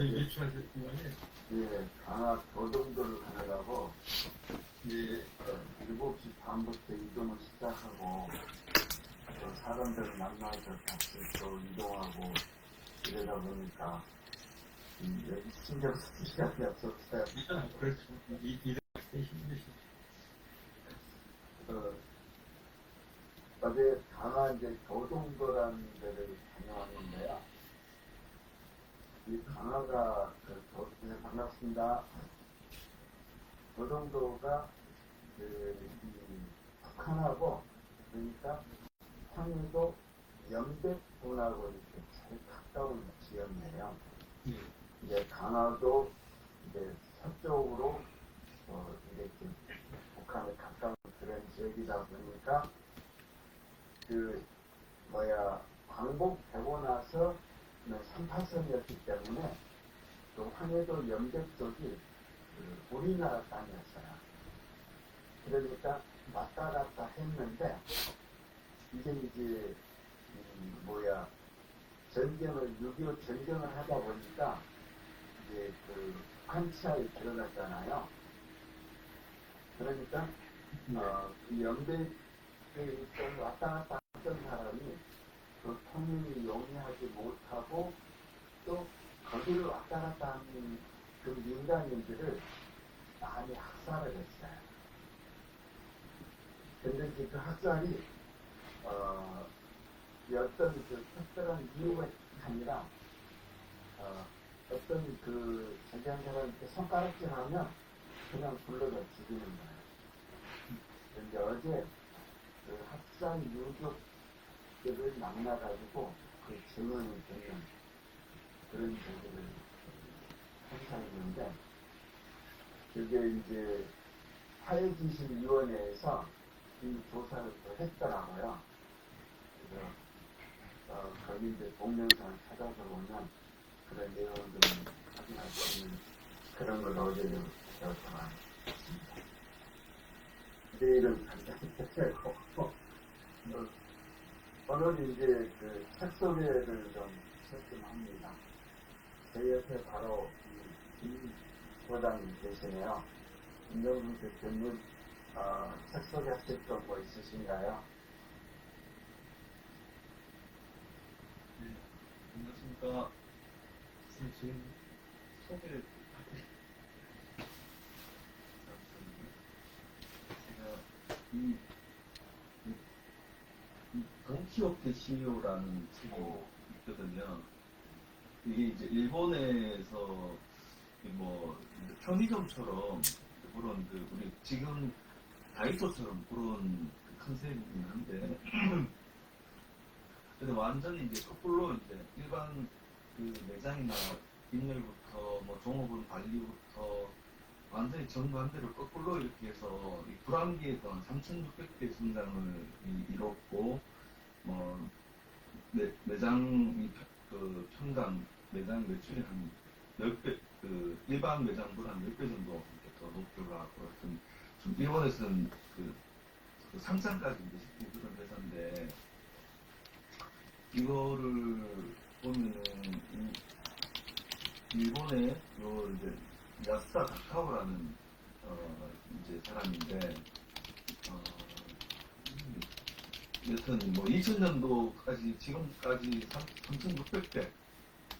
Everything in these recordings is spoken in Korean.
일출하셨구만요. 예, 강화 교동도를 가려고 예. 7시 반부터 이동을 시작하고 또 사람들을 만나서 같이 또 이동하고 이러다 보니까 여기 신경 쓸 시간이 없었어요. 그렇죠. 일할 때 힘드시죠. 어제 강화 이제 교동도라는 데를 다녀왔는데요. 이 강화가 네, 반갑습니다. 교동도가 북한하고 그러니까 황해도 연백군하고 이렇게 제일 가까운 지역이에요. 이제 강화도 이제 서쪽으로 이렇게 북한에 가까운 그런 지역이다 보니까 광복되고 나서 3파선이었기 때문에 또 황해도 연백 쪽이 우리나라 땅이었어요. 그러니까 왔다 갔다 했는데 이제 전쟁을 6.25 전쟁을 하다 보니까 이제 북한 치하에 들어갔잖아요. 그러니까 이 연백에 있던 왔다 갔다 했던 사람이 그 통일이 용이하지 못하고 또 거기를 왔다 갔다 하는 그 민간인들을 많이 학살을 했어요. 근데 이제 그 학살이 어떤 특별한 이유가 아니라 어떤 자기한 사람한테 손가락질 하면 그냥 불러다 죽이는 거예요. 그런데 어제 학살 유족들을 만나가지고 그 증언을 듣는 그런 저들을 행사했는데 그게 이제 화해지심위원회에서 이 조사를 또 했더라고요. 그래서 거기 이제 동영상을 찾아서 보면 그런 내용들을 확인할 수 있는 그런 걸 어제 좀 배웠습니다. 내일은 간단히 되고 오늘 이제 책 소개를 좀 합니다. 제 옆에 바로 김 부장님 계시네요. 김정준 대표님 책 소개하실 거 있으신가요? 네, 반갑습니다. 지금 소개를 제가 이 동키호테 CEO라는 책이 있거든요. 이게 이제 일본에서 편의점처럼 그런 우리 지금 다이소처럼 그런 컨셉이긴 한데 근데 완전히 이제 거꾸로 이제 일반 매장이나 인열부터 종업원 관리부터 완전히 정반대로 거꾸로 이렇게 해서 이 불황기에서 3,600배 성장을 이뤘고 매장 평당 매장 매출이 한 10배 일반 매장보다 한 10배 정도 이렇게 더 높게 가고 좀 일본에서는 상장까지 이제 시킨 그런 회사인데 이거를 보면은 일본의 이제 야스다 다카오라는 이제 사람인데 여튼 2000년도까지 지금까지 3,600배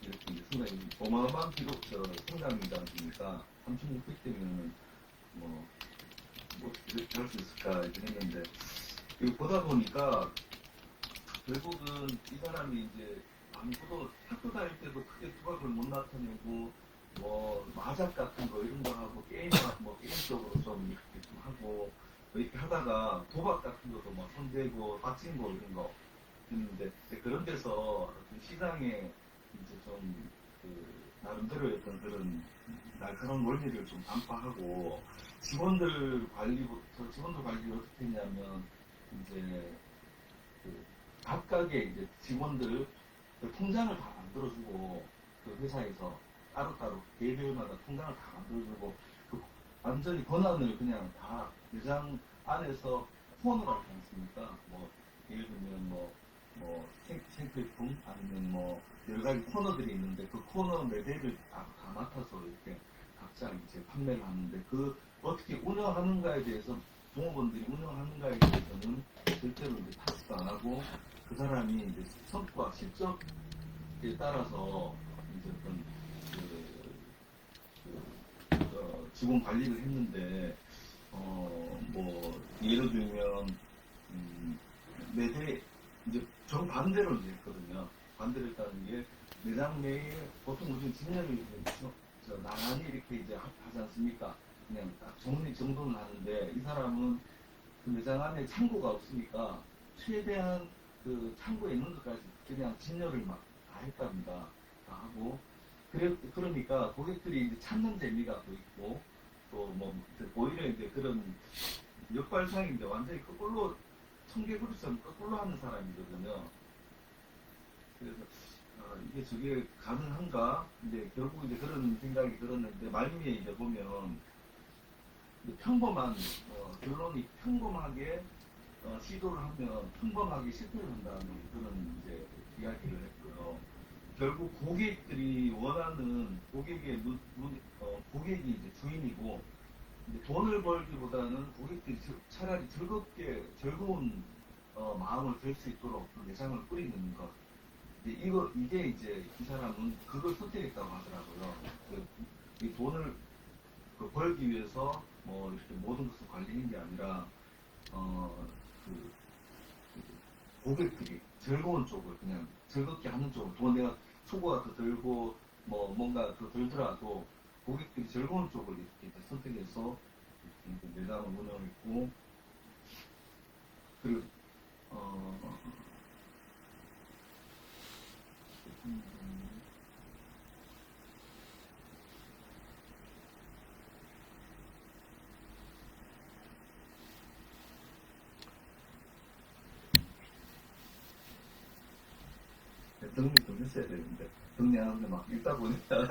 이렇게 상당히 어마어마한 기록 성장이지 않습니까? 3,600대면은 이렇게 할 수 있을까 이렇게 했는데 이거 보다 보니까 결국은 이 사람이 이제 아무도 학교 다닐 때도 크게 두각을 못 나타내고 마작 같은 거 이런 거 하고 게임하고 게임적으로 좀 이렇게 좀 하고 이렇게 하다가 도박 같은 것도 손대고 다친 거 이런 거 했는데 그런 데서 시장에 이제 좀 나름대로 어떤 그런 날카로운 원리를 좀 간파하고 직원들 관리를 어떻게 했냐면 이제 각각의 이제 직원들 통장을 다 만들어주고 회사에서 따로따로 개별마다 통장을 다 만들어주고 완전히 권한을 그냥 다 매장 안에서 후원을 하지 않습니까? 예를 들면 뭐 생필품 아니면 뭐 여러 가지 코너들이 있는데 그 코너 매대를 다 맡아서 이렇게 각자 이제 판매를 하는데 그 어떻게 운영하는가에 대해서 종업원들이 운영하는가에 대해서는 절대로 이제 탓도 안 하고 그 사람이 이제 성과 실적에 따라서 이제 어떤 직원 관리를 했는데 뭐 예를 들면 매대 이제 정반대로 이제 했거든요. 반대로 했다는 게 매장 내에 보통 우리 진열을 나란히 이렇게 이제 하지 않습니까? 그냥 딱 정리 정돈을 하는데 이 사람은 그 매장 안에 창고가 없으니까 최대한 그 창고에 있는 것까지 그냥 진열을 막 다 했답니다. 다 하고 그러니까 고객들이 이제 찾는 재미가 또 있고 또 뭐 오히려 이제 그런 역발상인데 완전히 거꾸로 청개구리처럼 거꾸로 하는 사람이거든요. 그래서 이게 저게 가능한가? 이제 결국 이제 그런 생각이 들었는데 말미에 이제 보면 평범한 결론이 평범하게 시도를 하면 평범하게 실패를 한다는 그런 이제 이야기를 했고요. 결국 고객들이 원하는 고객이 이제 주인이고 이제 돈을 벌기보다는 고객들이 차라리 즐거운 마음을 들 수 있도록 매장을 꾸리는 것. 이게 이제 이 사람은 그걸 선택했다고 하더라고요. 이 돈을 벌기 위해서 뭐 이렇게 모든 것을 관리하는 게 아니라 그 고객들이 즐거운 쪽을 그냥 즐겁게 하는 쪽을 돈 내가 수고가 더 들고 뭐 뭔가 더 들더라도 고객들이 즐거운 쪽을 이렇게 선택해서 이렇게 매장을 운영했고 그리고 정리 좀 했어야 되는데 정리 안 하는데 막 읽다 보니까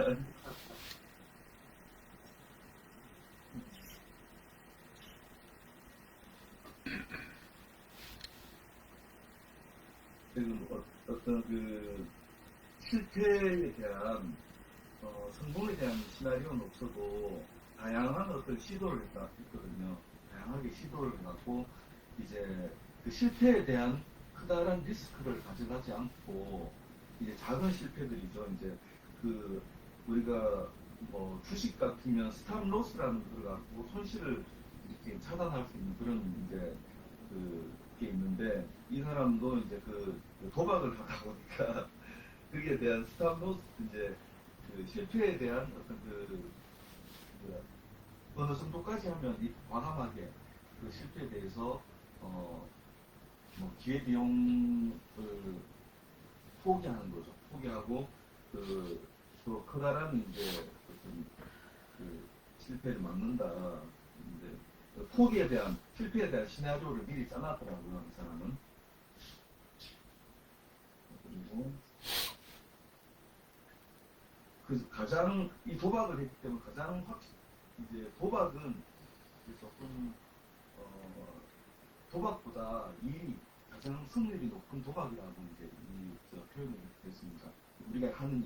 지금 어떤 그 실패에 대한 성공에 대한 시나리오는 없어도 다양한 어떤 시도를 했거든요. 다양하게 시도를 해갖고 이제 그 실패에 대한 크다란 리스크를 가져가지 않고 이제 작은 실패들이죠. 이제 그 우리가 뭐 주식 같으면 스탑 로스라는 걸 갖고 손실을 이렇게 차단할 수 있는 그런 이제 그게 있는데 이 사람도 이제 그 도박을 하다 보니까 그에 대한 스탑 로스 이제 그 실패에 대한 어떤 어느 정도까지 하면 과감하게 그 실패에 대해서 뭐 기회비용을 포기하는 거죠. 포기하고 또 커다란 이제 어떤 실패를 막는다. 이제 포기에 대한 실패에 대한 시나리오를 미리 짜놨더라고요. 이 사람은. 그리고 가장 이 도박을 했기 때문에 가장 이제 도박은 조금 도박보다 일이 가장 승률이 높은 도박이라고 이제 표현을 했습니다. 우리가 하는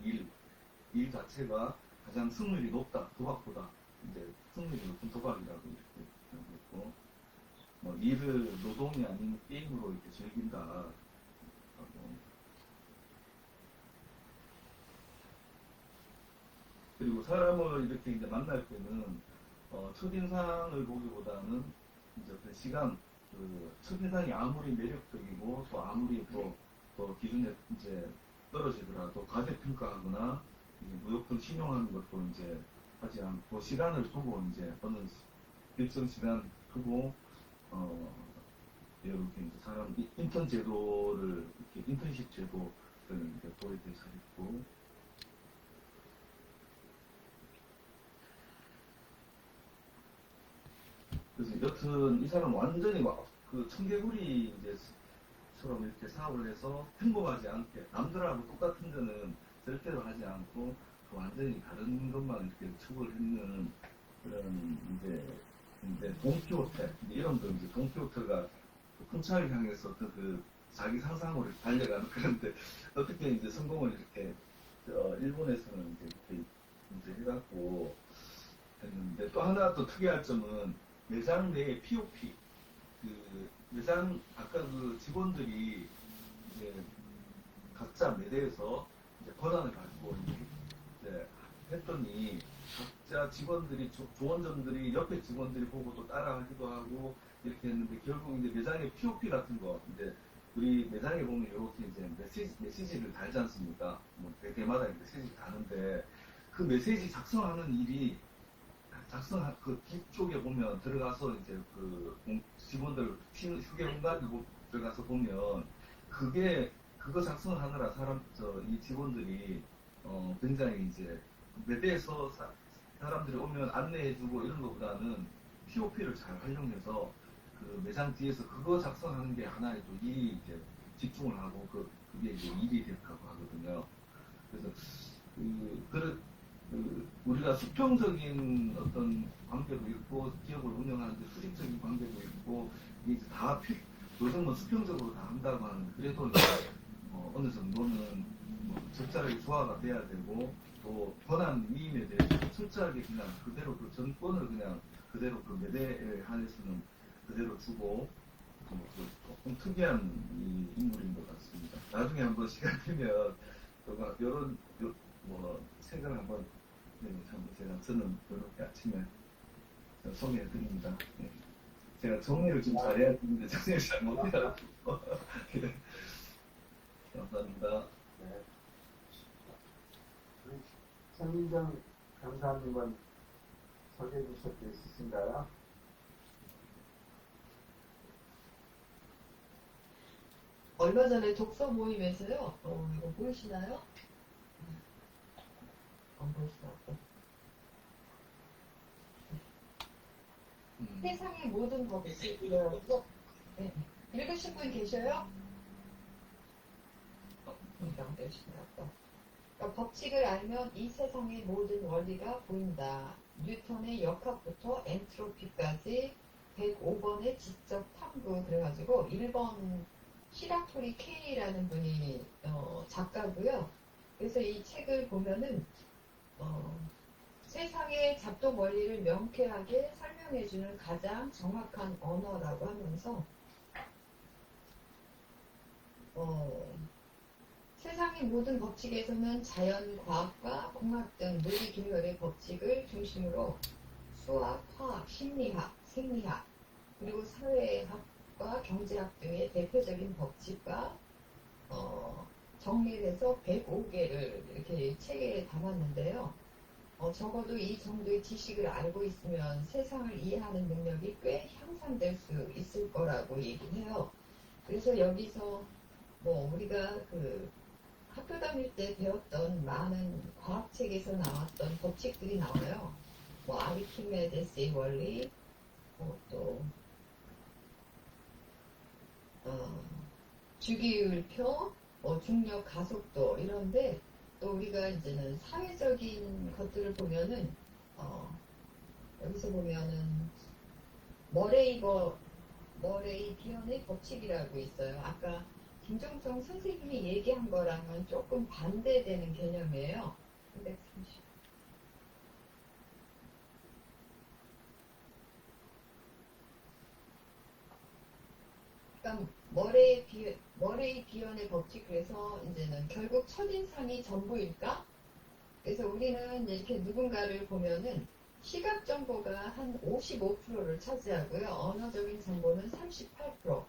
일 자체가 가장 승률이 높다. 도박보다 이제 승률이 높은 도박이라고 이렇게 표현했고, 뭐 일을 노동이 아닌 게임으로 이렇게 즐긴다. 그리고 사람을 이렇게 이제 만날 때는 첫인상을 보기보다는 이제 그 시간, 첫인상이 아무리 매력적이고 또 아무리 또 기준에 이제 떨어지더라도 과대평가하거나 무조건 신용하는 것도 이제 하지 않고 시간을 두고 이제 어느 일정 시간 두고 이렇게 이제 사람 인턴 제도를 이렇게 인턴십 제도를 이제 도입해서 했고. 그래서 여튼 이 사람 완전히 막 그 청개구리 이제처럼 이렇게 사업을 해서 평범하지 않게 남들하고 똑같은 데는 절대로 하지 않고 그 완전히 다른 것만 이렇게 추구를 했는 그런 이제 돈키호테 이런 거 이제 돈키호테가 풍차를 향해서 그 자기 상상으로 이렇게 달려가는 그런데 어떻게 이제 성공을 이렇게 일본에서는 이제 이렇게 이제 해갖고 했는데 또 하나 또 특이할 점은 매장 내에 POP 그 매장 아까 그 직원들이 이제 각자 매대에서 이제 권한을 가지고 이제 했더니 각자 직원들이 조원점들이 옆에 직원들이 보고 또 따라하기도 하고 이렇게 했는데 결국 이제 매장에 POP 같은 거 이제 우리 매장에 보면 이렇게 이제 메시지를 달지 않습니까? 뭐 대마다 메시지 다는데 그 메시지 작성하는 일이 작성한 그 뒤쪽에 보면 들어가서 이제 그 직원들 휴게 공간에 들어가서 보면 그거 작성하느라 이 직원들이 굉장히 이제 매대에서 사람들이 오면 안내해주고 이런 것보다는 POP를 잘 활용해서 그 매장 뒤에서 그거 작성하는 게 하나의 또 일이 이제 집중을 하고 그게 이제 일이 됐다고 하거든요. 그래서 우리가 수평적인 어떤 관계도 있고 기업을 운영하는데 수직적인 관계도 있고 이게 요즘 뭐 수평적으로 다 한다고 하는 그래도 이제 어느 정도는 뭐 적절하게 조화가 돼야 되고 또 권한 위임에 대해서 철저하게 그냥 그대로 그 전권을 그냥 그대로 그 매대에 한해서는 그대로 주고 조금 특이한 인물인 것 같습니다. 나중에 한번 시간 되면 이런 뭐 책을 한번 저는 이렇게 아침에 소개해드립니다. 네. 제가 정리를 좀 잘해야 되는데 정리를 잘 못해요. 네. 감사합니다. 네. 최민정 강사님은 소개해 주실 게 있으신가요? 얼마 전에 독서 모임에서요. 이거 보이시나요? 안 보이시나요? 세상의 모든 법칙이요. 네. 읽으신 분 계셔요? 그러니까 법칙을 알면 이 세상의 모든 원리가 보인다. 뉴턴의 역학부터 엔트로피까지 105번의 지적 탐구 그래가지고 1번 시라토리 K라는 분이 작가고요. 그래서 이 책을 보면은 세상의 작동 원리를 명쾌하게 설명해주는 가장 정확한 언어라고 하면서 세상의 모든 법칙에서는 자연과학과 공학 등 물리 계열의 법칙을 중심으로 수학, 화학, 심리학, 생리학, 그리고 사회학과 경제학 등의 대표적인 법칙과 정리를 해서 105개를 이렇게 책에 담았는데요. 적어도 이 정도의 지식을 알고 있으면 세상을 이해하는 능력이 꽤 향상될 수 있을 거라고 얘기를 해요. 그래서 여기서 뭐 우리가 그 학교 다닐 때 배웠던 많은 과학책에서 나왔던 법칙들이 나와요. 뭐 아르키메데스의 원리, 또 주기율표, 중력 가속도 이런데 또 우리가 이제는 사회적인 것들을 보면은 여기서 보면은 머레이 비언의 법칙이라고 있어요. 아까 김종성 선생님이 얘기한 거랑은 조금 반대되는 개념이에요. 330. 그러니까 머레이 비언의 법칙 그래서 이제는 결국 첫인상이 전부일까? 그래서 우리는 이렇게 누군가를 보면은 시각 정보가 한 55%를 차지하고요. 언어적인 정보는 38%,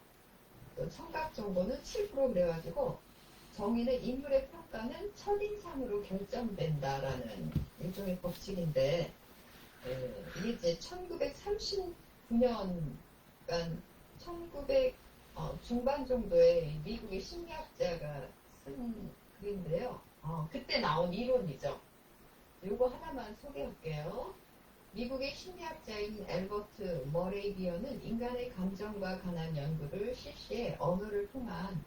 또 청각 정보는 7% 그래가지고 정의는 인물의 평가는 첫인상으로 결정된다라는 일종의 법칙인데 이게 이제 1939년, 그러니까 1900 중반 정도에 미국의 심리학자가 쓴 글인데요. 그때 나온 이론이죠. 요거 하나만 소개할게요. 미국의 심리학자인 앨버트 머레이 비어는 인간의 감정과 관한 연구를 실시해 언어를 통한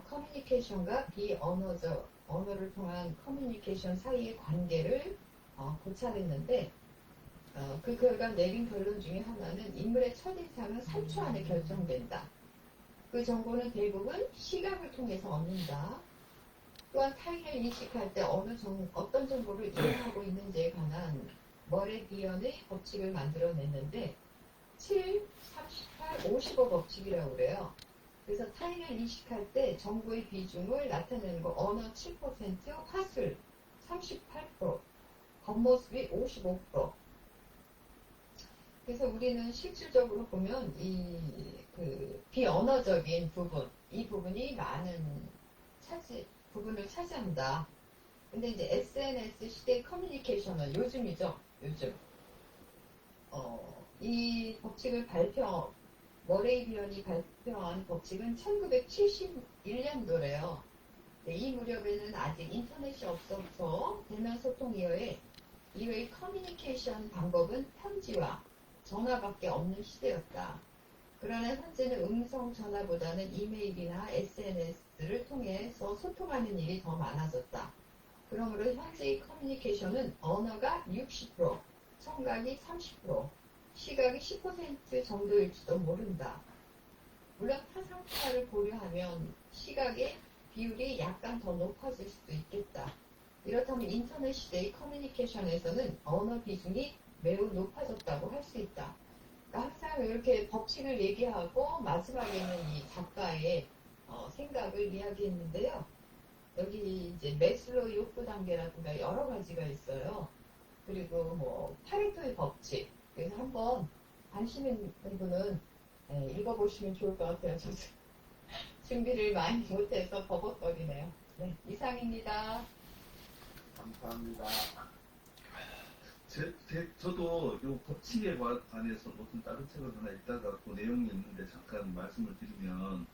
커뮤니케이션과 비언어적 언어를 통한 커뮤니케이션 사이의 관계를 고찰했는데 그 결과 내린 결론 중에 하나는 인물의 첫인상은 3초 안에 결정된다. 그 정보는 대부분 시각을 통해서 얻는다. 또한 타인을 인식할 때 어떤 정보를 이용하고 있는지에 관한 머레비언의 법칙을 만들어냈는데 7, 38, 55 법칙이라고 그래요. 그래서 타인을 인식할 때 정보의 비중을 나타내는 거 언어 7%, 화술 38%, 겉모습이 55%. 그래서 우리는 실질적으로 보면 그 비언어적인 부분, 이 부분이 많은 부분을 차지한다. 근데 이제 SNS 시대 커뮤니케이션은 요즘이죠. 요즘. 이 법칙을 머레이비언이 발표한 법칙은 1971년도래요. 이 무렵에는 아직 인터넷이 없어서 대면 소통 이외의 커뮤니케이션 방법은 편지와 전화밖에 없는 시대였다. 그러나 현재는 음성 전화보다는 이메일이나 SNS를 통해서 소통하는 일이 더 많아졌다. 그러므로 현재의 커뮤니케이션은 언어가 60%, 청각이 30%, 시각이 10% 정도일지도 모른다. 물론 타상화를 고려하면 시각의 비율이 약간 더 높아질 수도 있겠다. 이렇다면 인터넷 시대의 커뮤니케이션에서는 언어 비중이 매우 높아졌다고 할 수 있다. 그러니까 항상 이렇게 법칙을 얘기하고 마지막에는 이 작가의 생각을 이야기했는데요. 여기 이제 매슬로우 욕구 단계라든가 여러 가지가 있어요. 그리고 뭐 파레토의 법칙. 그래서 한번 관심 있는 분은 읽어보시면 좋을 것 같아요. 저도 준비를 많이 못해서 버벅거리네요. 네, 이상입니다. 감사합니다. 저도 이 법칙에 관해서 무슨 다른 책을 하나 읽다가 그 내용이 있는데 잠깐 말씀을 드리면,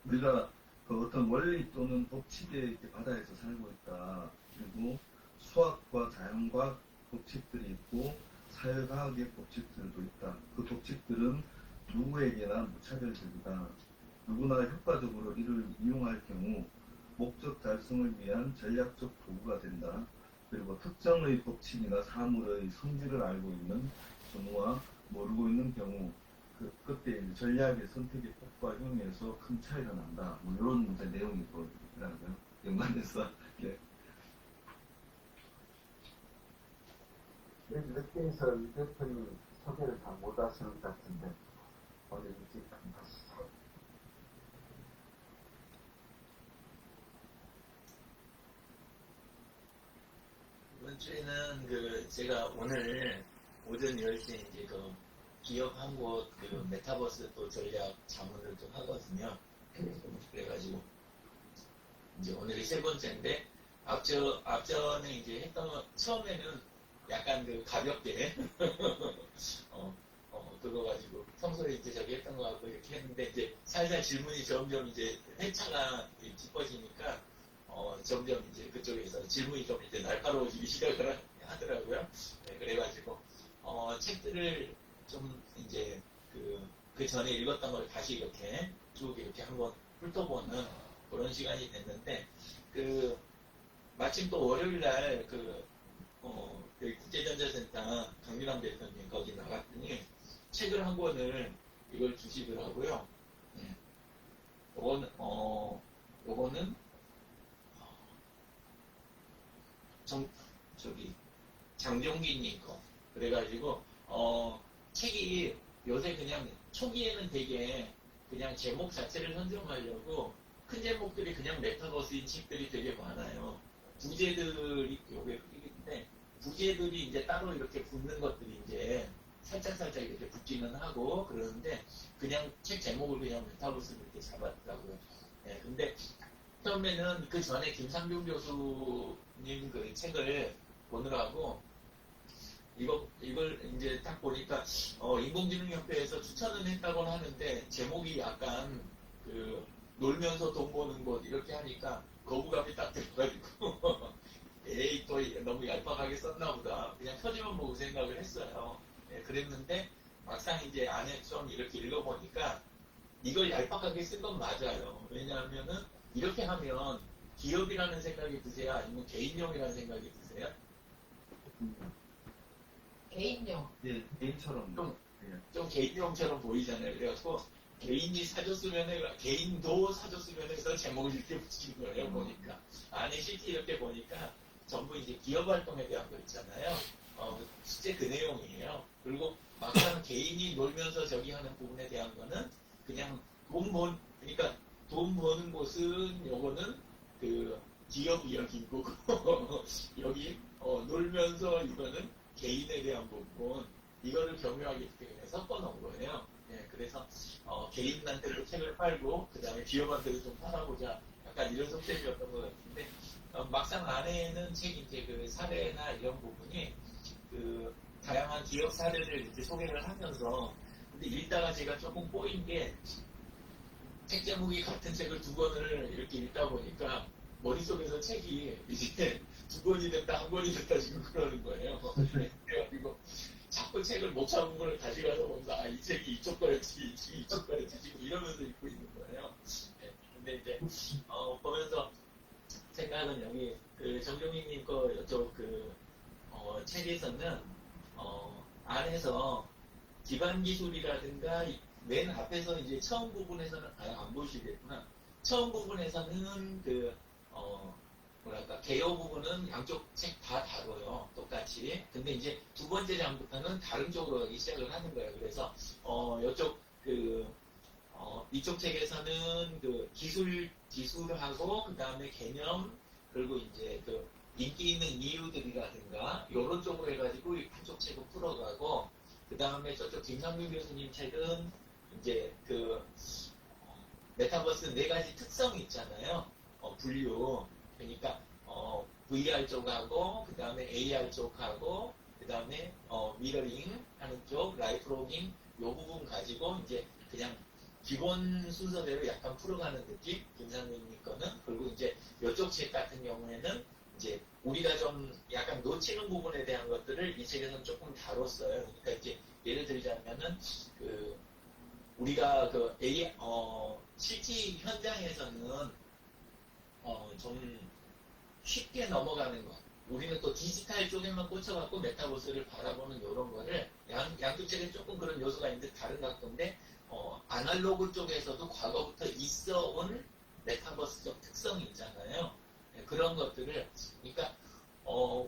우리가 그 어떤 원리 또는 법칙의 바다에서 살고 있다. 그리고 수학과 자연과학 법칙들이 있고 사회과학의 법칙들도 있다. 그 법칙들은 누구에게나 무차별적이다. 누구나 효과적으로 이를 이용할 경우 목적 달성을 위한 전략적 도구가 된다. 그리고 특정의 법칙이나 사물의 성질을 알고 있는 경우와 모르고 있는 경우, 그때 이제 전략의 선택의 폭과 효용에서 큰 차이가 난다. 뭐 이런 이제 내용이 또 있더라고요. 연관해서. 네. 늦게해서 이 대표님 소개를 다 못 하시는 것 같은데 오늘 일찍 하시죠. 이번 주에는 제가 오늘 오전 10시에 이제 기업 한 곳 메타버스 또 전략 자문을 좀 하거든요. 그래가지고 이제 오늘이 세 번째인데 앞전에 이제 했던 거 처음에는 약간 가볍게 그거 가지고 평소에 이제 저기 했던 거 같고 이렇게 했는데 이제 살살 질문이 점점 이제 회차가 깊어지니까 점점 이제 그쪽에서 질문이 좀 이제 날카로워지기 시작을 하더라고요. 네, 그래가지고 책들을 좀 이제 그 전에 읽었던 걸 다시 이렇게 쭉 이렇게 한번 훑어보는 그런 시간이 됐는데 마침 또 월요일 날 국제전자센터 강민환 대표님 거기 나갔더니 책을 한 권을 이걸 주시더라고요. 네. 요거는 장종기님 거. 그래가지고 책이 요새 그냥 초기에는 되게 그냥 제목 자체를 선정하려고 큰 제목들이 그냥 메타버스인 책들이 되게 많아요. 부제들이 요게 있는데 부제들이 이제 따로 이렇게 붙는 것들이 이제 살짝 이렇게 붙기는 하고 그러는데 그냥 책 제목을 그냥 메타버스를 이렇게 잡았더라고요. 네, 근데 처음에는 그 전에 김상중 교수님 그 책을 보느라고 이걸 이제 딱 보니까 인공지능협회에서 추천을 했다고 하는데 제목이 약간 놀면서 돈 버는 것 이렇게 하니까 거부감이 딱 들어가지고 에이 또 너무 얄팍하게 썼나 보다 그냥 표지만 보고 생각을 했어요. 네, 그랬는데 막상 이제 안에 좀 이렇게 읽어보니까 이걸 얄팍하게 쓴 건 맞아요. 왜냐하면은 이렇게 하면 기업이라는 생각이 드세요? 아니면 개인용이라는 생각이 드세요? 개인용. 예, 개인처럼. 좀 개인용처럼 보이잖아요. 그래갖고 개인도 사줬으면 해서 제목을 이렇게 붙인 거예요, 보니까. 안에 실제 이렇게 보니까 전부 이제 기업 활동에 대한 거 있잖아요. 실제 그 내용이에요. 그리고 막상 개인이 놀면서 저기 하는 부분에 대한 거는 그냥 그러니까 돈 버는 곳은 요거는 그 기업 이야기고, 여기, 놀면서 이거는 개인에 대한 부분, 이거를 교묘하게 그냥 섞어 놓은 거예요. 예, 그래서, 개인한테도 책을 팔고, 그 다음에 기업한테도 좀 팔아보자. 약간 이런 속셈이었던 것 같은데, 막상 안에는 책 이제 그 사례나 이런 부분이, 그, 다양한 기업 사례를 이렇게 소개를 하면서, 근데 읽다가 제가 조금 꼬인 게, 책 제목이 같은 책을 두 권을 이렇게 읽다 보니까, 머릿속에서 책이 이제 두 권이 됐다, 한 권이 됐다 지금 그러는 거예요. 그래가지고, 자꾸 책을 못 찾은 걸 다시 가서 보면서, 아, 이 책이 이쪽 거였지, 이쪽 거였지, 지금 이러면서 읽고 있는 거예요. 네, 근데 이제, 보면서 생각은 여기, 그, 정종희님 거 이쪽 책에서는, 안에서 기반 기술이라든가, 맨 앞에서 이제 처음 부분에서는, 안 보시겠구나. 처음 부분에서는 뭐랄까, 개요 부분은 양쪽 책 다 다뤄요. 똑같이. 근데 이제 두 번째 장부터는 다른 쪽으로 가기 시작을 하는 거예요. 그래서, 이쪽 책에서는 기술하고, 그 다음에 개념, 그리고 이제 인기 있는 이유들이라든가, 요런 쪽으로 해가지고 한쪽 책을 풀어가고, 그 다음에 저쪽 김상균 교수님 책은 이제 메타버스 네 가지 특성이 있잖아요. 분류. 그러니까, VR 쪽하고, 그 다음에 AR 쪽하고, 그 다음에, 미러링 하는 쪽, 라이프 로깅, 요 부분 가지고, 이제 그냥 기본 순서대로 약간 풀어가는 느낌? 김상민님 거는. 그리고 이제 이쪽 책 같은 경우에는, 이제 우리가 좀 약간 놓치는 부분에 대한 것들을 이 책에서는 조금 다뤘어요. 그러니까 이제 예를 들자면은, 우리가 실제 현장에서는 좀 쉽게 넘어가는 것. 우리는 또 디지털 쪽에만 꽂혀갖고 메타버스를 바라보는 이런 거를 양쪽 책에 조금 그런 요소가 있는데 다른 각도인데 아날로그 쪽에서도 과거부터 있어온 메타버스적 특성이 있잖아요. 네, 그런 것들을 그러니까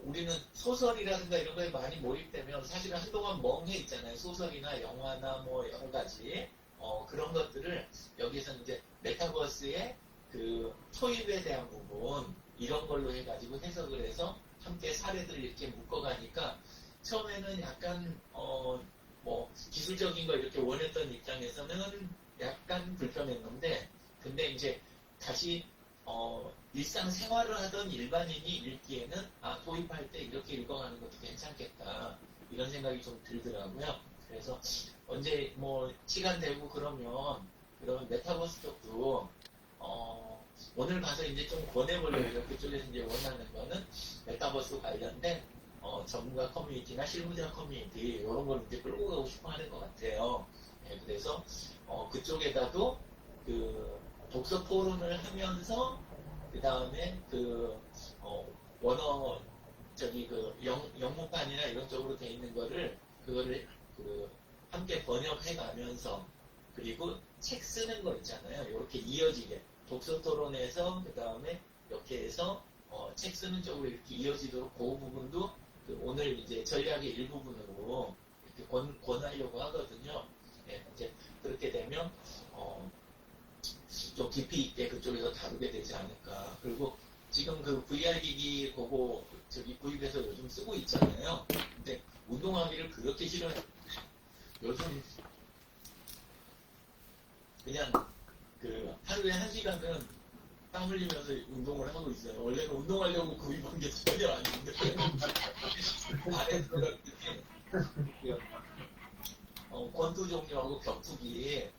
우리는 소설이라든가 이런 거에 많이 몰입되면 사실은 한동안 멍해 있잖아요. 소설이나 영화나 뭐 여러 가지 그런 것들을 여기서 이제 메타버스의 그 초입에 대한 부분 이런 걸로 해가지고 해석을 해서 함께 사례들을 이렇게 묶어가니까 처음에는 약간 뭐 기술적인 걸 이렇게 원했던 입장에서는 약간 불편했는데 근데 이제 다시 일상생활을 하던 일반인이 읽기에는 도입할 때 이렇게 읽어가는 것도 괜찮겠다 이런 생각이 좀 들더라고요. 그래서 언제 뭐 시간 되고 그러면 메타버스 쪽도 오늘 가서 이제 좀 권해보려고 그쪽에서 이제 원하는 거는 메타버스 관련된 전문가 커뮤니티나 실무자 커뮤니티 이런 걸 이제 끌고 가고 싶어 하는 것 같아요. 네, 그래서 그쪽에다도 독서 토론을 하면서 그 다음에 원어 영문판이나 이런 쪽으로 돼 있는 거를 그거를 함께 번역해 가면서 그리고 책 쓰는 거 있잖아요. 이렇게 이어지게 독서 토론에서 그 다음에 이렇게 해서 책 쓰는 쪽으로 이렇게 이어지도록 그 부분도 오늘 이제 전략의 일부분으로 이렇게 권하려고 하거든요. 네, 이제 그렇게 되면 좀 깊이 있게 그쪽에서 다루게 되지 않을까. 그리고 지금 VR 기기 보고 구입해서 요즘 쓰고 있잖아요. 근데 운동하기를 그렇게 싫어해요. 요즘 그냥 하루에 1시간은 땀 흘리면서 운동을 하고 있어요. 원래는 운동하려고 구입한 게 전혀 아닌데 안에 들어갈 때 권투 종류하고 격투기,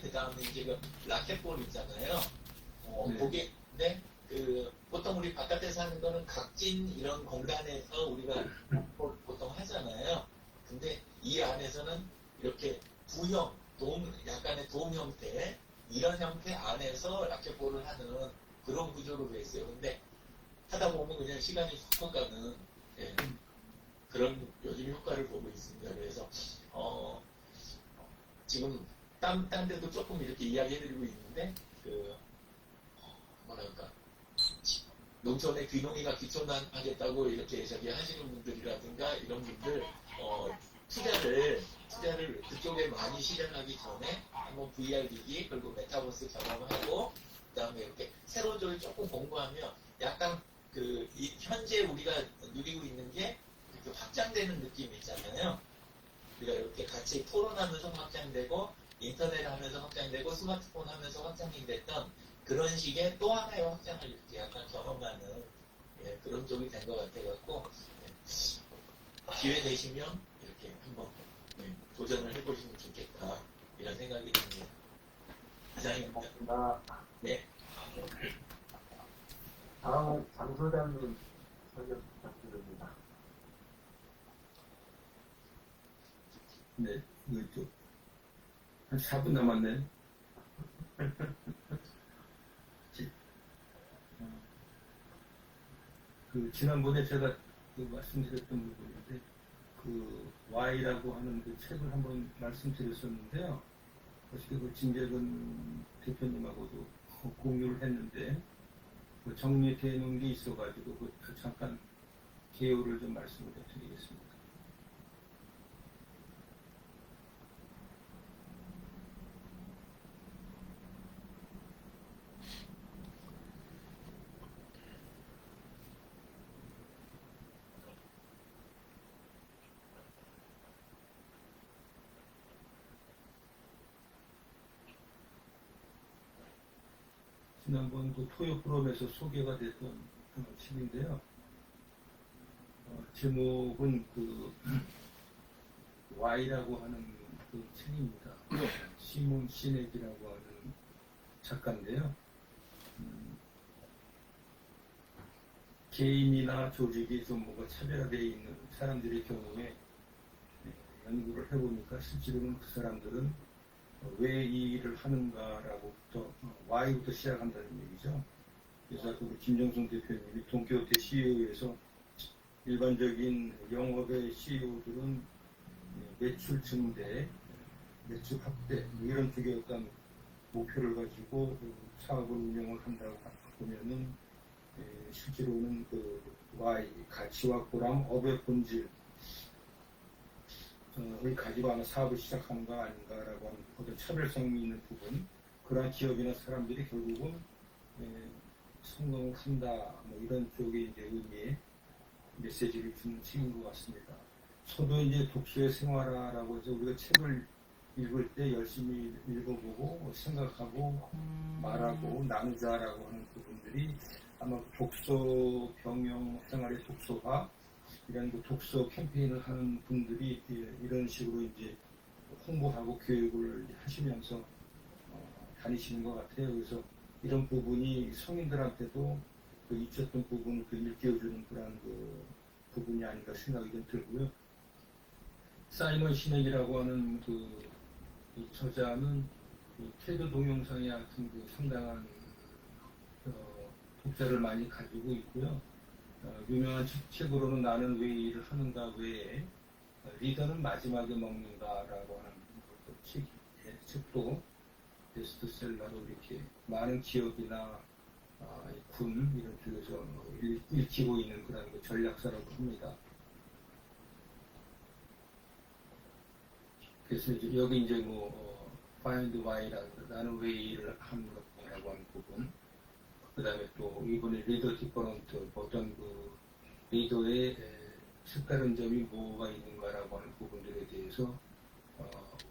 그 다음에 이제 라켓볼 있잖아요. 네. 그게, 네? 보통 우리 바깥에서 하는 거는 각진 이런 공간에서 우리가 보통 하잖아요. 근데 이 안에서는 이렇게 약간의 돔 형태, 이런 형태 안에서 라켓볼을 하는 그런 구조로 돼 있어요. 근데 하다 보면 그냥 시간이 훅 가는, 예. 그런 요즘 효과를 보고 있습니다. 그래서 지금 딴 데도 조금 이렇게 이야기해드리고 있는데, 뭐랄까, 농촌의 귀농이가 귀촌하겠다고 이렇게 저기 하시는 분들이라든가 이런 분들, 투자를 그쪽에 많이 실현하기 전에 한번 VR기기 그리고 메타버스 경험하고 그다음에 이렇게 세로를 조금 공부하면 약간 현재 우리가 누리고 있는 게 이렇게 확장되는 느낌이 있잖아요. 우리가 이렇게 같이 토론하면서 확장되고 인터넷 하면서 확장되고 스마트폰 하면서 확장이 됐던 그런 식의 또 하나의 확장을 이렇게 약간 경험하는 그런 쪽이 된 것 같아갖고 기회 되시면 이렇게 한번 도전을 해보시면 좋겠다 이런 생각이 듭니다. 이상입니다. 고맙습니다. 네. 다음은 장 소장님 설명 부탁드립니다. 네, 이거 한 4분 남았네. 지난번에 제가 말씀드렸던 부분인데, Y라고 하는 그 책을 한번 말씀드렸었는데요. 어저께 진재근 대표님하고도 공유를 했는데, 정리되어 놓은 게 있어가지고, 잠깐 개요를 좀 말씀을 드리겠습니다. 지난번 토요 프로그램에서 소개가 됐던 책인데요. 제목은 Y라고 하는 책입니다. 시몬 시넥이라고 하는 작가인데요. 개인이나 조직이 좀 뭔가 차별화되어 있는 사람들의 경우에 연구를 해보니까 실제로는 그 사람들은 왜 이 일을 하는가라고부터 Y부터 시작한다는 얘기죠. 그래서 김정성 대표님이 동키호테 CEO에서 일반적인 영업의 CEO들은 매출 증대, 매출 확대 이런 쪽의 어떤 목표를 가지고 사업을 운영을 한다고 보면은 실제로는 Y 가치와 보람, 업의 본질 을 가지고 아마 사업을 시작하는 거 아닌가라고 하는 어떤 차별성이 있는 부분, 그러한 기업이나 사람들이 결국은 성공을 한다, 이런 쪽의 이제 의미의 메시지를 주는 책인 것 같습니다. 저도 이제 독서의 생활화라고 해서 우리가 책을 읽을 때 열심히 읽어보고 생각하고 말하고 나누자라고 하는 부분들이 아마 독서 병영 생활의 독서가 이런 독서 캠페인을 하는 분들이 이런 식으로 이제 홍보하고 교육을 하시면서 다니시는 것 같아요. 그래서 이런 부분이 성인들한테도 잊혔던 부분을 일깨워주는 그런 부분이 아닌가 생각이 좀 들고요. 사이먼 시넥이라고 하는 이 저자는 테드 동영상의 같은 상당한 독자를 많이 가지고 있고요. 유명한 책으로는 나는 왜 일을 하는가 외에 리더는 마지막에 먹는다라고 하는 책도 베스트셀러로 이렇게 많은 기업이나 군 이런 쪽에서 읽히고 있는 그런 전략서라고 합니다. 그래서 이제 여기 이제 Find Why라고 나는 왜 일을 하는가라고 하는 부분. 그 다음에 또 이번에 리더 디퍼런트 어떤 리더의 색다른 점이 뭐가 있는가라고 하는 부분들에 대해서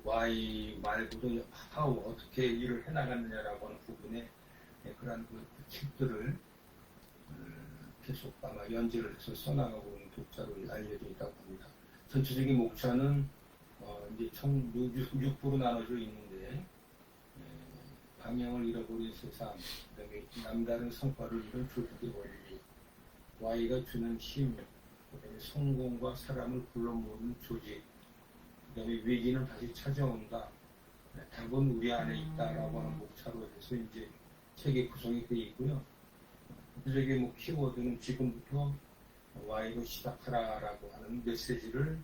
Y 말고도 how 어떻게 일을 해나갔느냐라고 하는 부분에 그러한 책들을 계속 아마 연재를 해서 써나가고 있는 독자로 알려져 있다고 합니다. 전체적인 목차는 이제 총 6부로 나눠져 있는데 방향을 잃어버린 세상, 그다음에 남다른 성과를 이룬 조직의 원리, Y가 주는 힘, 그다음에 성공과 사람을 불러 모으는 조직, 그다음에 위기는 다시 찾아온다. 답은 우리 안에 있다라고 하는 목차로 해서 이제 책의 구성이 되어 있고요. 구체적인 키워드는 지금부터 Y로 시작하라라고 하는 메시지를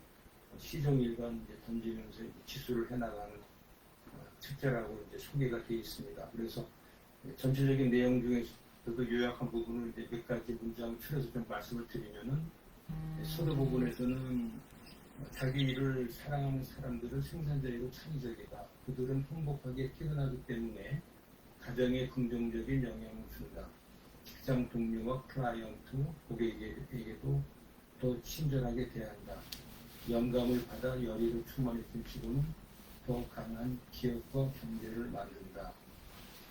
시종일관 이제 던지면서 기술을 해나가는 책자라고 이제 소개가 되어 있습니다. 그래서 전체적인 내용 중에서도 요약한 부분을 이제 몇 가지 문장을 추려서 좀 말씀을 드리면은 서두 부분에서는 자기 일을 사랑하는 사람들은 생산적이고 창의적이다. 그들은 행복하게 태어나기 때문에 가정에 긍정적인 영향을 준다. 직장 동료와 클라이언트, 고객에게도 더 친절하게 대한다. 영감을 받아 열의로 충만했던 직원은 더 강한 기업과 경제를 만든다.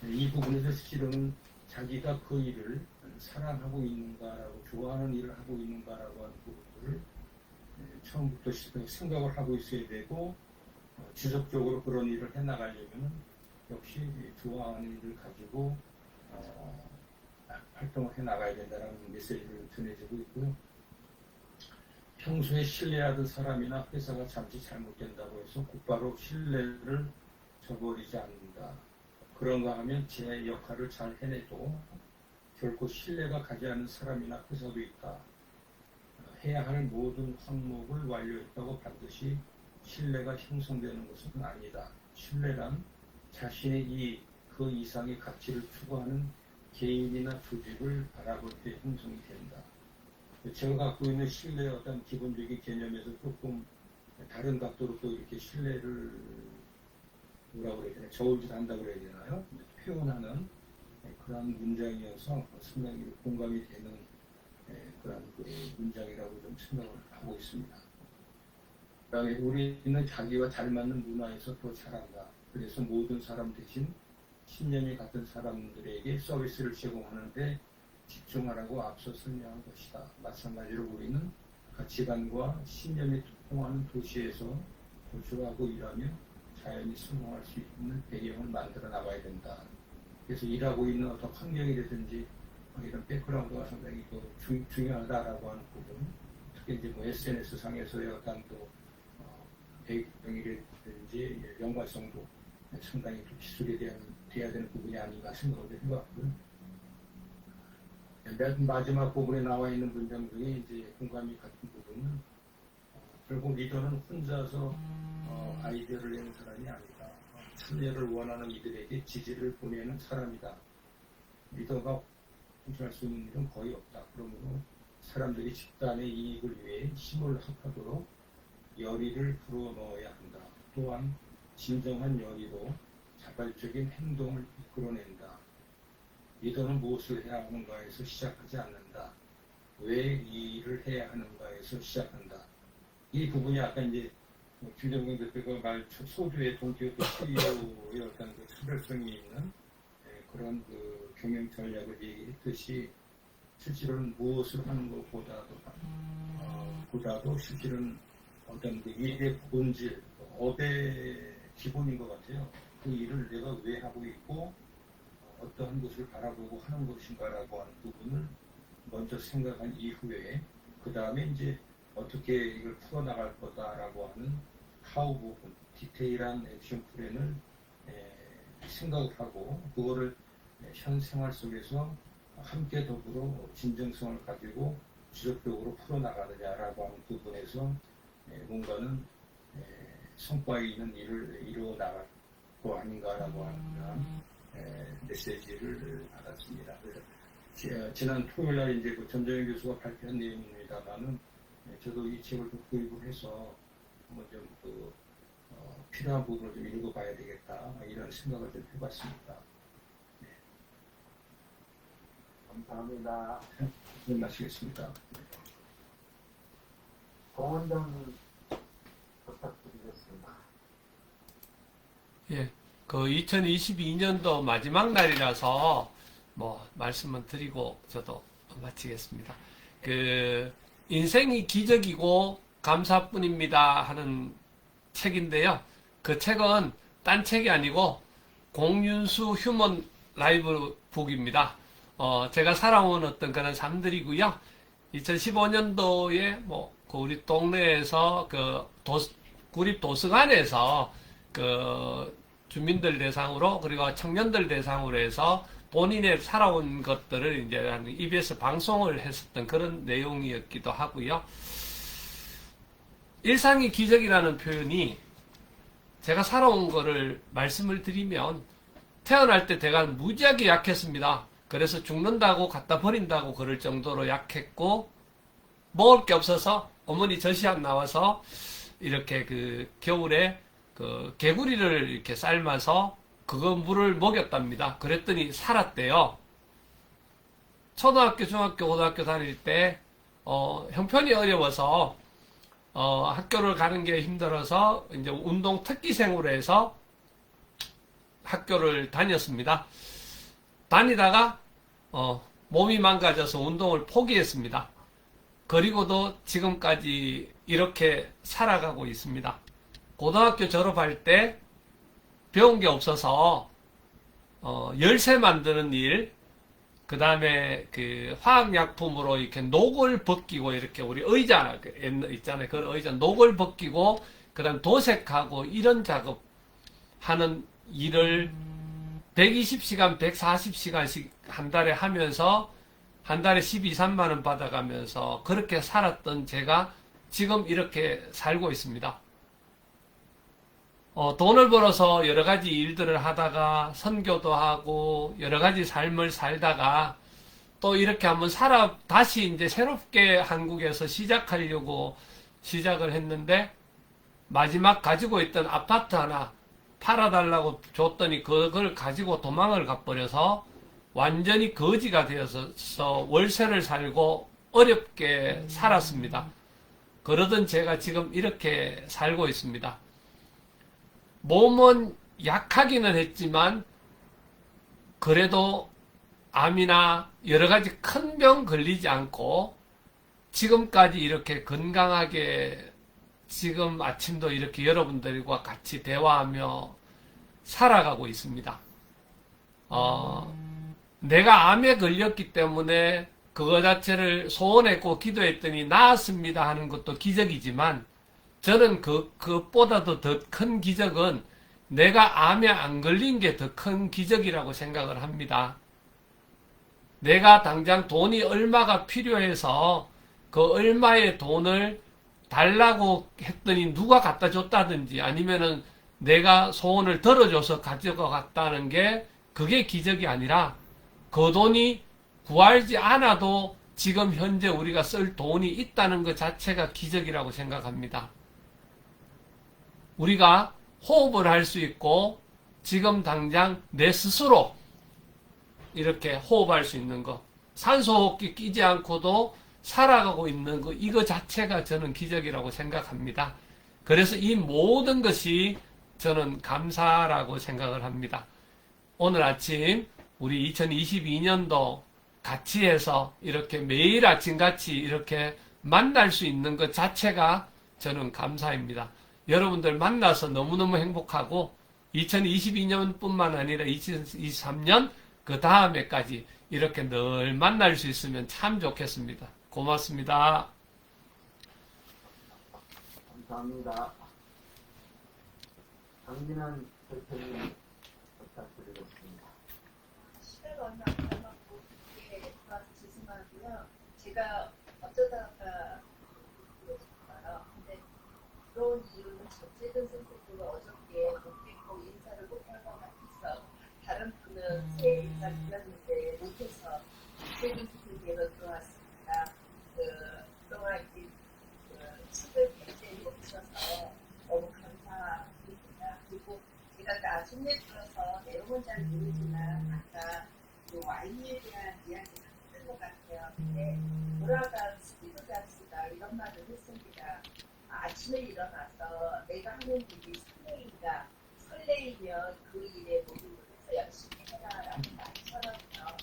이 부분에서 실제로는 자기가 그 일을 사랑하고 있는가라고, 좋아하는 일을 하고 있는가라고 하는 부분들을 처음부터 생각을 하고 있어야 되고, 지속적으로 그런 일을 해나가려면 역시 좋아하는 일을 가지고 활동을 해나가야 된다는 메시지를 전해주고 있고요. 평소에 신뢰하던 사람이나 회사가 잠시 잘못된다고 해서 곧바로 신뢰를 저버리지 않는다. 그런가 하면 제 역할을 잘 해내도 결코 신뢰가 가지 않는 사람이나 회사도 있다. 해야 할 모든 항목을 완료했다고 반드시 신뢰가 형성되는 것은 아니다. 신뢰란 자신의 이익, 그 이상의 가치를 추구하는 개인이나 조직을 바라볼 때 형성이 된다. 제가 갖고 있는 신뢰의 어떤 기본적인 개념에서 조금 다른 각도로 또 이렇게 신뢰를 뭐라고 그래야 되나, 저울질한다고 그래야 되나요? 표현하는 그런 문장이어서 상당히 공감이 되는 그런 문장이라고 좀 생각을 하고 있습니다. 그다음에 우리는 자기와 잘 맞는 문화에서 더 잘한다. 그래서 모든 사람 대신 신념이 같은 사람들에게 서비스를 제공하는데 집중하라고 앞서 설명한 것이다. 마찬가지로 우리는 가치관과 신념이 통하는 도시에서 거주하고 일하며 자연히 성공할 수 있는 배경을 만들어 나가야 된다. 그래서 일하고 있는 어떤 환경이라든지 이런 백그라운드가 상당히 중요하다라고 하는 부분, 특히 이제 뭐 SNS 상에서의 어떤 또 배경이라든지 연관성도 상당히 또 기술에 대한 돼야 되는 부분이 아닌가 생각을 해봤고요. 맨 마지막 부분에 나와 있는 문장 중에 이제 공감이 같은 부분은 결국 리더는 혼자서 아이디어를 내는 사람이 아니다. 참여를 원하는 이들에게 지지를 보내는 사람이다. 리더가 혼자 할 수 있는 일은 거의 없다. 그러므로 사람들이 집단의 이익을 위해 힘을 합하도록 열의를 불어넣어야 한다. 또한 진정한 열의로 자발적인 행동을 이끌어낸다. 리더는 무엇을 해야 하는가에서 시작하지 않는다. 왜 이 일을 해야 하는가에서 시작한다. 이 부분이 아까 이제 김정근 대표가 소주의 동기부터 CEO의 어떤 그 차별성이 있는 그런 그 경영 전략을 얘기했듯이 실제로는 무엇을 하는 것보다도 실제로는 어떤 그 일의 본질, 업의 기본인 것 같아요. 그 일을 내가 왜 하고 있고 어떠한 것을 바라보고 하는 것인가라고 하는 부분을 먼저 생각한 이후에 그 다음에 이제 어떻게 이걸 풀어나갈 거다라고 하는 하우 부분, 디테일한 액션 플랜을 생각을 하고 그거를 현 생활 속에서 함께 더불어 진정성을 가지고 지속적으로 풀어나가느냐라고 하는 부분에서 뭔가는 성과 있는 일을 이루어 나갈 거 아닌가라고 하는 메시지를 받았습니다. 그래서 지난 토요일 날 이제 그 전정현 교수가 발표한 내용입니다만은 저도 이 책을 좀 구입을 해서 한번 좀 필요한 부분을 좀 읽어봐야 되겠다 이런 생각을 좀 해봤습니다. 네. 감사합니다. 네, 마치겠습니다. 공원장님 부탁드리겠습니다. 예, 그 2022년도 마지막 날이라서 뭐 말씀을 드리고 저도 마치겠습니다. 그 인생이 기적이고 감사뿐입니다 하는 책인데요. 그 책은 딴 책이 아니고 공윤수 휴먼 라이브 북입니다. 제가 살아온 어떤 그런 삶들이고요. 2015년도에 그 우리 동네에서 구립 도서관에서 주민들 대상으로 그리고 청년들 대상으로 해서 본인의 살아온 것들을 이제 EBS 방송을 했었던 그런 내용이었기도 하고요. 일상이 기적이라는 표현이 제가 살아온 거를 말씀을 드리면 태어날 때 제가 무지하게 약했습니다. 그래서 죽는다고 갖다 버린다고 그럴 정도로 약했고 먹을 게 없어서 어머니 젖이 안 나와서 이렇게 그 겨울에 그 개구리를 이렇게 삶아서 그거 물을 먹였답니다. 그랬더니 살았대요. 초등학교, 중학교, 고등학교 다닐 때 형편이 어려워서 학교를 가는 게 힘들어서 이제 운동 특기생으로 해서 학교를 다녔습니다. 다니다가 몸이 망가져서 운동을 포기했습니다. 그리고도 지금까지 이렇게 살아가고 있습니다. 고등학교 졸업할 때 배운 게 없어서 열쇠 만드는 일, 그 다음에 그 화학약품으로 이렇게 녹을 벗기고 이렇게 우리 의자 있잖아요. 그 의자 녹을 벗기고 그 다음 도색하고 이런 작업 하는 일을 120시간, 140시간씩 한 달에 하면서 한 달에 12, 3만 원 받아가면서 그렇게 살았던 제가 지금 이렇게 살고 있습니다. 돈을 벌어서 여러 가지 일들을 하다가 선교도 하고 여러 가지 삶을 살다가 또 이렇게 한번 다시 이제 새롭게 한국에서 시작하려고 시작을 했는데 마지막 가지고 있던 아파트 하나 팔아달라고 줬더니 그걸 가지고 도망을 가버려서 완전히 거지가 되어서 월세를 살고 어렵게 살았습니다. 그러던 제가 지금 이렇게 살고 있습니다. 몸은 약하기는 했지만 그래도 암이나 여러 가지 큰 병 걸리지 않고 지금까지 이렇게 건강하게 지금 아침도 이렇게 여러분들과 같이 대화하며 살아가고 있습니다. 내가 암에 걸렸기 때문에 그거 자체를 소원했고 기도했더니 나았습니다 하는 것도 기적이지만 저는 그것보다도 더 큰 기적은 내가 암에 안 걸린 게 더 큰 기적이라고 생각을 합니다. 내가 당장 돈이 얼마가 필요해서 그 얼마의 돈을 달라고 했더니 누가 갖다 줬다든지 아니면은 내가 소원을 들어줘서 가져가 갔다는 게 그게 기적이 아니라 그 돈이 구하지 않아도 지금 현재 우리가 쓸 돈이 있다는 것 자체가 기적이라고 생각합니다. 우리가 호흡을 할 수 있고 지금 당장 내 스스로 이렇게 호흡할 수 있는 것, 산소호흡기 끼지 않고도 살아가고 있는 것, 이거 자체가 저는 기적이라고 생각합니다. 그래서 이 모든 것이 저는 감사라고 생각을 합니다. 오늘 아침 우리 2022년도 같이 해서 이렇게 매일 아침같이 이렇게 만날 수 있는 것 자체가 저는 감사입니다. 여러분들 만나서 너무너무 행복하고 2022년뿐만 아니라 2023년 그 다음에까지 이렇게 늘 만날 수 있으면 참 좋겠습니다. 고맙습니다. 감사합니다. 강진환 대표님 부탁드리겠습니다. 시대가 얼마 안 남았고 이게 죄송하고요. 제가 어쩌다가 그랬어요. 근데 그런 이유는 전재근 선생님과 어저께 못 뵙고 인사를 못할 것 같아서 다른 분은 새해 인사 드렸는데 못해서 전재근 선생님께로 들어왔습니다. 그동안 이제 책을 굉장히 읽으셔서 너무 감사드립니다. 그리고 제가 나중에 들어서 내용은 잘 모르지만 아까 그 와인에 대한 이야기가 있는 것 같아요. 근데 돌아간 스피드 잔스가 이런 말을 했습니다. 아침에 일어나서 내가 하는 일이 설레이면 그 일에 몰입을 해서 열심히 해라라는 말처럼요.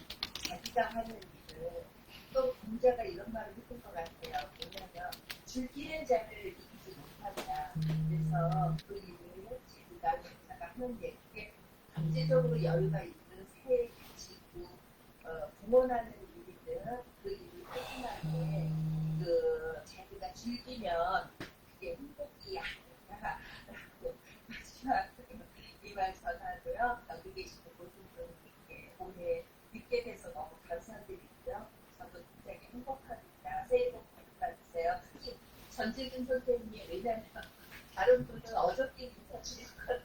자기가 하는 일을 또 공자가 이런 말을 했던 것 같아요. 뭐냐면 즐기는 자를 이기지 못한다. 그래서 그 일을 자기가 자가 하는 게 그게 경제적으로 여유가 있는 새해 가치 있고 부모나는 일이든 그 일을 꾸준하게 자기가 즐기면 그게 행복이 아니라라고 마지막으로 이 말 전하고요. 여기 계시는 모든 분들께 오늘 뵙게 돼서 너무 감사드리고요. 저도 굉장히 행복합니다. 새해 복 많이 받으세요. 특히 전재근 선생님이 왜냐면 다른 분은 어저께 인사드렸거든요.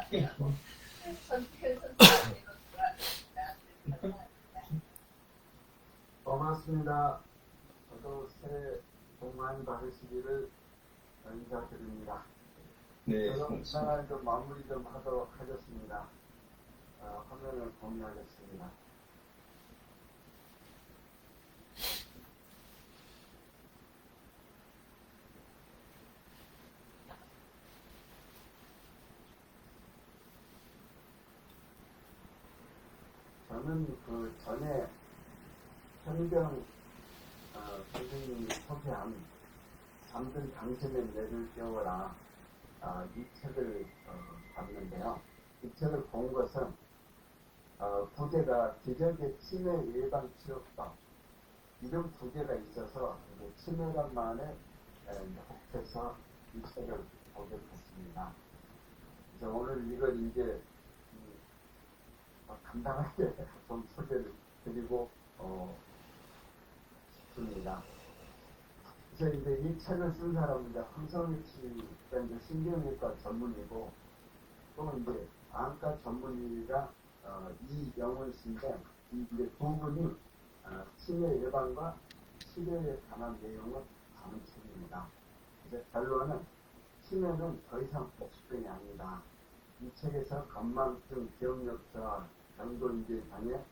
그래서 선택은 선택대로 돌아갑니다. 고맙습니다. 저도 새해 복 많이 받으시기를 인사드립니다. 네, 그럼 고맙습니다. 이상한 좀 마무리 좀 하도록 하겠습니다. 화면을 공유하겠습니다. 저는 그 전에 현경 선생님이 소개한 잠든 당신의 뇌를 깨워라 이 책을 봤는데요. 이 책을 본 것은 부제가 기적의 치매 예방 치료법 이런 부제가 있어서 치매란만에 혹해서 이 책을 보게 됐습니다. 그래서 오늘 이걸 이제 간단하게 좀 소개를 드리고 싶습니다. 그래서 이제 이 책을 쓴 사람은 이제 황성희 씨가 이제 신경외과 전문이고 또 이제 안과 전문의가 이영훈 씨인데 이제 두 분이 치매 예방과 치료에 관한 내용을 다룬 책입니다. 그래서 결론은 치매는 더 이상 복수병이 아니다. 이 책에서 건망증, 기억력 저하, 경도인지 장애,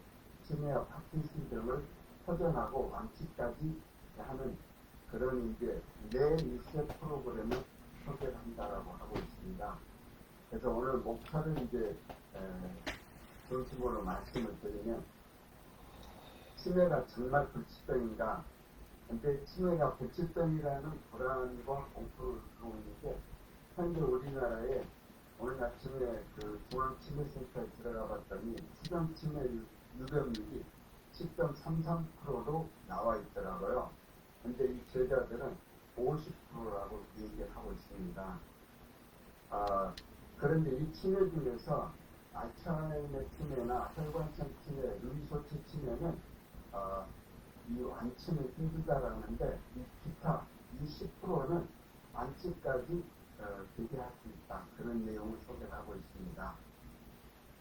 치매와 파킨슨 등을 호전하고 완치까지 하는 그런 이제 뇌 리셋 프로그램을 소개를 한다라고 하고 있습니다. 그래서 오늘 목차를 이제 중심으로 말씀을 드리면 치매가 정말 불치병인가? 근데 치매가 불치병이라는 불안과 공포를 갖고 있는데 현재 우리나라에 오늘 아침에 그 중앙치매센터에 들어가 봤더니 수정치매 유병률이 10.33%로 나와 있더라고요. 근데 이 제자들은 50%라고 얘기를 하고 있습니다. 그런데 이 치매 중에서 알츠하이머 치매나 혈관성 치매, 루이소치 치매는 이 완치는 힘들다라는데 이 기타 20%는 완치까지 기대할 수 있다. 그런 내용을 소개하고 있습니다.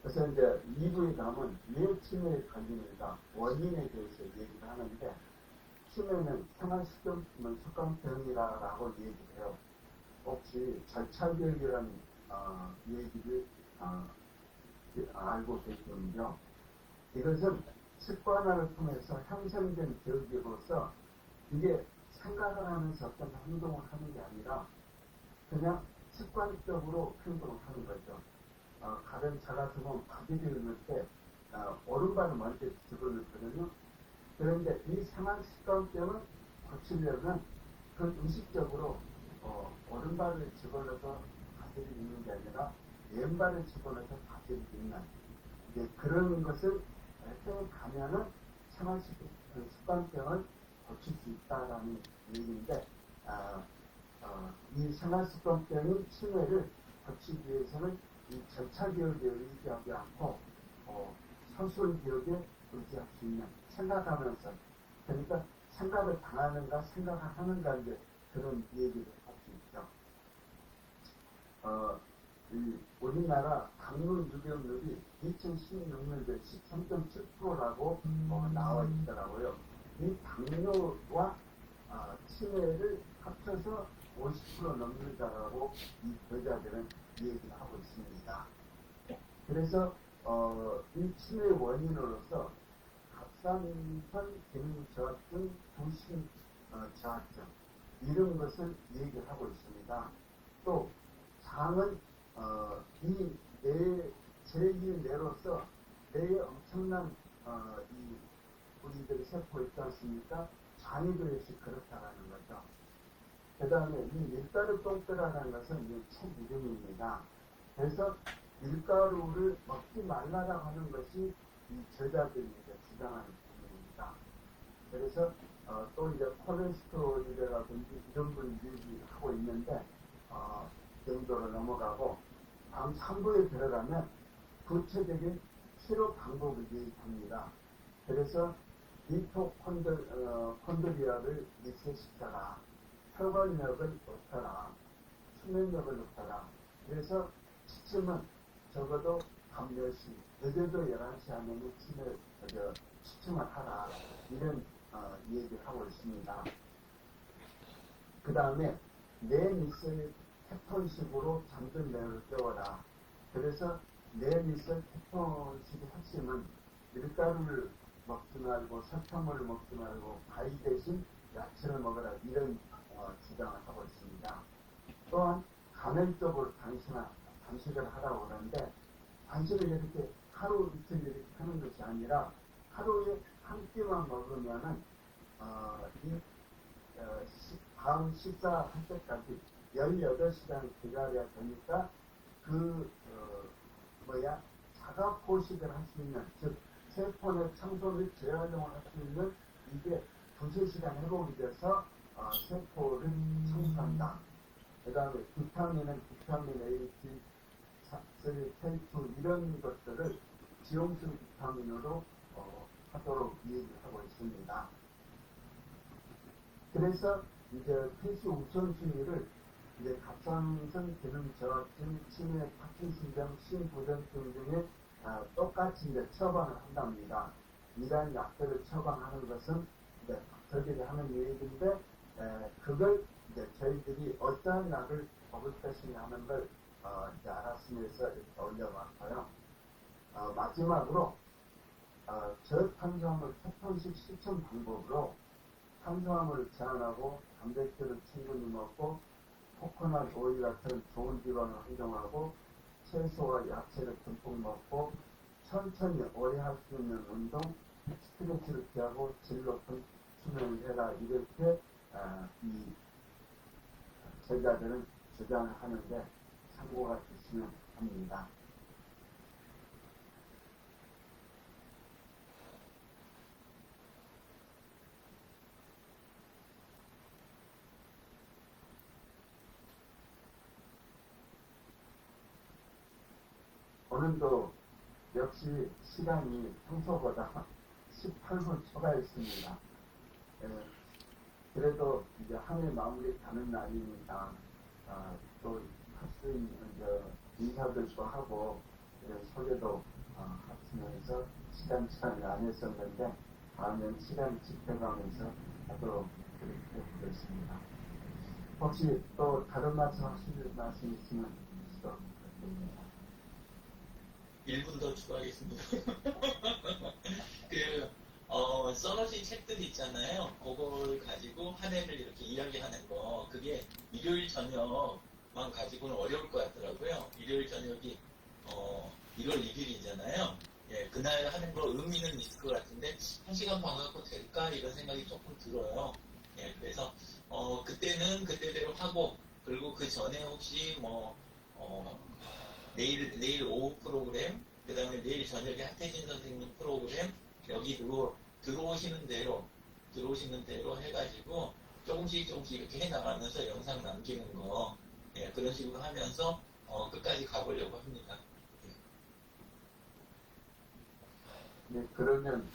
그래서 이제 2부에 가면 왜 치매에 걸리는가 원인에 대해서 얘기를 하는데 치매는 생활습관 습관병이라고 얘기를 해요. 혹시 절차기억이라는 얘기를 알고 계시는군요. 이것은 습관화를 통해서 형성된 기억으로서 이게 생각을 하면서 어떤 행동을 하는 게 아니라 그냥 습관적으로 행동을 하는 거죠. 가령 저 같으면 바지를 입을 때 오른발을 먼저 집어넣거든요. 그런데 이 생활 습관병을 고치려면 그 의식적으로 오른발을 집어넣어서 바지를 입는 게 아니라 왼발을 집어넣어서 바지를 입는 그런 것을 가면은 생활 습관병을 고칠 수 있다라는 얘기인데 이 생활습관병인 치매를 고치기 위해서는 이 절차기억에 의지하지 않고 선술기억에 의지할 수 있는 생각하면서 그러니까 생각을 당하는가 생각을 하는가 이제 그런 얘기를 할 수 있죠. 이 우리나라 당뇨 유병률이 2016년도에 13.7%라고 나와 있더라고요. 이 당뇨와 치매를 합쳐서 50% 넘는다라고 이 교자들은 얘기를 하고 있습니다. 그래서 이 치매 원인으로서 갑상선 기능 저하증, 부신 저하증 이런 것을 얘기를 하고 있습니다. 또 장은 이 뇌 제2뇌로서 뇌에 엄청난 이 우리들의 세포 있지 않습니까? 장이도 역시 그렇다라는 거죠. 그 다음에 이 밀가루 똥배라는 것은 이 책 이름입니다. 그래서 밀가루를 먹지 말라라고 하는 것이 이 저자들이 이제 주장하는 부분입니다. 그래서 또 이제 콜레스테롤이라든지 이런 분이 얘기하고 있는데 정도로 넘어가고 다음 3부에 들어가면 구체적인 치료 방법을 얘기합니다. 그래서 미토콘드리아를 리셋시켜라. 혈관력을 높여라, 수면력을 높여라. 그래서 취침은 적어도 밤 10시, 늦어도 11시 하면 취침을 하라. 이런 얘기를 하고 있습니다. 그 다음에 내 밑을 테폰식으로 잠든 내를 깨워라. 그래서 내 밑을 테폰식의 핵심은 밀가루를 먹지 말고 설탕물을 먹지 말고 과일 대신 야채를 먹어라. 이런 주장을 하고 있습니다. 또한 간헐적으로 단식을 하라고 그러는데 단식을 이렇게 하루 이틀 이렇게 하는 것이 아니라 하루에 한 끼만 먹으면은 다음 식사할 때까지 18시간 기다려야 되니까 자가 포식을 할 수 있는, 즉 세포의 청소 및 재활용을 할 수 있는 이게 2~3시간 회복이 돼서 세포를 청소한다. 그 다음에 비타민은 비타민 A, D, K2 이런 것들을 지용성 비타민으로 하도록 얘기하고 있습니다. 그래서 이제 필수 우선순위를 이제 갑상선 기능 저하증, 치매, 파킨슨병, 심부전증 등에 똑같이 이제 처방을 한답니다. 이러한 약들을 처방하는 것은 이제 저희들이 하는 얘기인데 그걸 이제 저희들이 어떠한 약을 먹을 것이냐 하는 걸 이제 알았으면서 이렇게 올려봤고요. 마지막으로 저탄수화물 테폰식 실천 방법으로 탄수화물을 제한하고 단백질을 충분히 먹고 코코넛 오일 같은 좋은 지방을 활용하고 채소와 야채를 듬뿍 먹고 천천히 오래 할 수 있는 운동, 스트레스를 피하고 질 높은 수면을 해라. 이렇게 이 제자들은 주장을 하는데 참고가 됐으면 합니다. 오늘도 역시 시간이 평소보다 18분 초과했습니다. 그래도 이제 한 해 마무리 가는 날이니까 또 할 수 있는 인사들도 하고 소개도 하시면서 시간 제한을 안 했었는데 다음엔 시간 지켜가면서 하도록 그렇게 하겠습니다. 혹시 또 다른 말씀 하실 말씀 있으면 주시도록 부탁드립니다. 1분 더 추가하겠습니다. 써놓으신 책들 있잖아요. 그걸 가지고 한 해를 이렇게 이야기하는 거, 그게 일요일 저녁만 가지고는 어려울 것 같더라고요. 일요일 저녁이 1월 1일이잖아요. 예, 그날 하는 거 의미는 있을 것 같은데 1시간 반 갖고 될까 이런 생각이 조금 들어요. 예, 그래서 그때는 그때대로 하고, 그리고 그 전에 혹시 내일 오후 프로그램, 그 다음에 내일 저녁에 하태진 선생님 프로그램, 여기도 들어오시는 대로 해가지고 조금씩 이렇게 해나가면서 영상 남기는 거, 예, 그런 식으로 하면서 끝까지 가보려고 합니다. 네, 그러면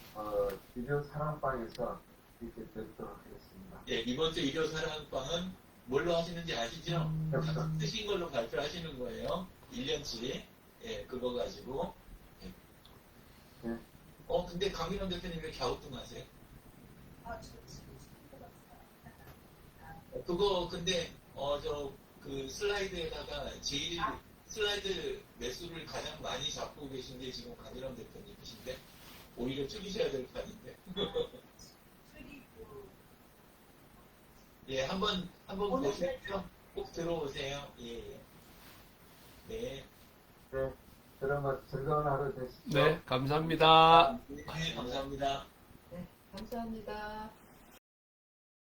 일요 사랑방에서 이렇게 뵙도록 하겠습니다. 예, 이번 주 일요 사랑방은 뭘로 하시는지 아시죠? 각각 쓰신 걸로 발표하시는 거예요. 1년치. 예, 그거 가지고. 예. 네. 근데 강민원 대표님 왜 갸우뚱하세요? 저 지금 들었어요. 그거 근데 그 슬라이드에다가 제일 슬라이드 매수를 가장 많이 잡고 계신 게 지금 강민원 대표님이신데 오히려 줄이셔야 될 판인데. 그리고 예, 한번 오늘 보시죠. 꼭 들어오세요. 예. 네. 네, 그러면 즐거운 하루 되시죠. 네, 감사합니다. 네, 감사합니다. 네, 감사합니다.